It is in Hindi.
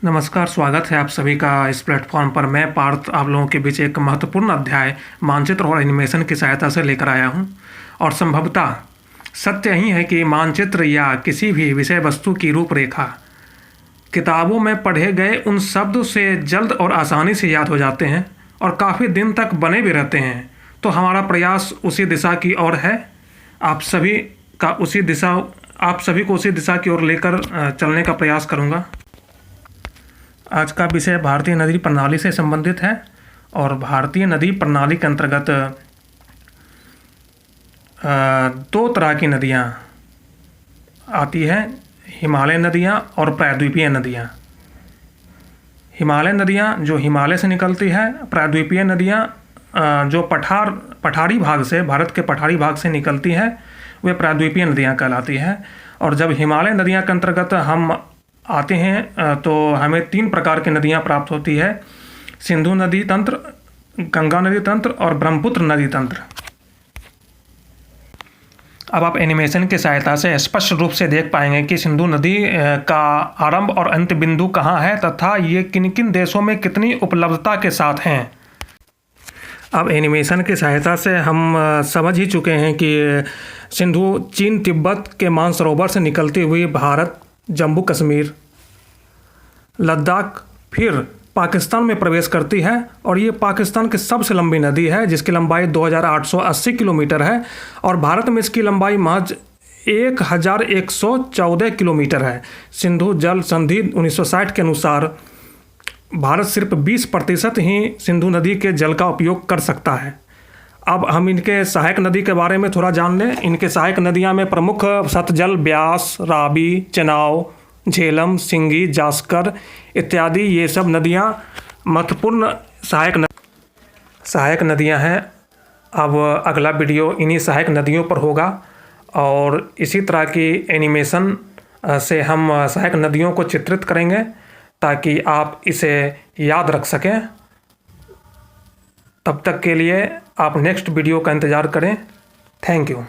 नमस्कार, स्वागत है आप सभी का इस प्लेटफॉर्म पर। मैं पार्थ आप लोगों के बीच एक महत्वपूर्ण अध्याय मानचित्र और एनिमेशन की सहायता से लेकर आया हूं। और संभवतः सत्य यही है कि मानचित्र या किसी भी विषय वस्तु की रूपरेखा किताबों में पढ़े गए उन शब्दों से जल्द और आसानी से याद हो जाते हैं और काफ़ी दिन तक बने भी रहते हैं। तो हमारा प्रयास उसी दिशा की ओर है। आप सभी को उसी दिशा की ओर लेकर चलने का प्रयास करूँगा। आज का विषय भारतीय नदी प्रणाली से संबंधित है और भारतीय नदी प्रणाली के अंतर्गत दो तरह की नदियाँ आती हैं, हिमालय नदियाँ और प्रायद्वीपीय नदियाँ। हिमालय नदियाँ जो हिमालय से निकलती है, प्रायद्वीपीय नदियाँ जो पठारी भाग से, भारत के पठारी भाग से निकलती है, वे प्रायद्वीपीय नदियाँ कहलाती है। और जब हिमालय नदियाँ के अंतर्गत हम आते हैं तो हमें 3 प्रकार की नदियाँ प्राप्त होती है: सिंधु नदी तंत्र, गंगा नदी तंत्र और ब्रह्मपुत्र नदी तंत्र। अब आप एनिमेशन की सहायता से स्पष्ट रूप से देख पाएंगे कि सिंधु नदी का आरंभ और अंत बिंदु कहाँ है तथा ये किन किन देशों में कितनी उपलब्धता के साथ हैं। अब एनिमेशन की सहायता से हम समझ ही चुके हैं कि सिंधु चीन तिब्बत के मानसरोवर से निकलती हुई भारत, जम्मू कश्मीर, लद्दाख, फिर पाकिस्तान में प्रवेश करती है। और ये पाकिस्तान की सबसे लंबी नदी है जिसकी लंबाई 2880 किलोमीटर है और भारत में इसकी लंबाई महज 1114 किलोमीटर है। सिंधु जल संधि 1960 के अनुसार भारत सिर्फ 20% ही सिंधु नदी के जल का उपयोग कर सकता है। अब हम इनके सहायक नदी के बारे में थोड़ा जान लें। इनके सहायक नदियां में प्रमुख सतलज, ब्यास, रावी, चेनाब, झेलम, सिंगी, जास्कर इत्यादि ये सब नदियां महत्वपूर्ण सहायक नदियां हैं। अब अगला वीडियो इन्हीं सहायक नदियों पर होगा और इसी तरह की एनिमेशन से हम सहायक नदियों को चित्रित करेंगे ताकि आप इसे याद रख सकें। तब तक के लिए आप नेक्स्ट वीडियो का इंतज़ार करें। Thank you.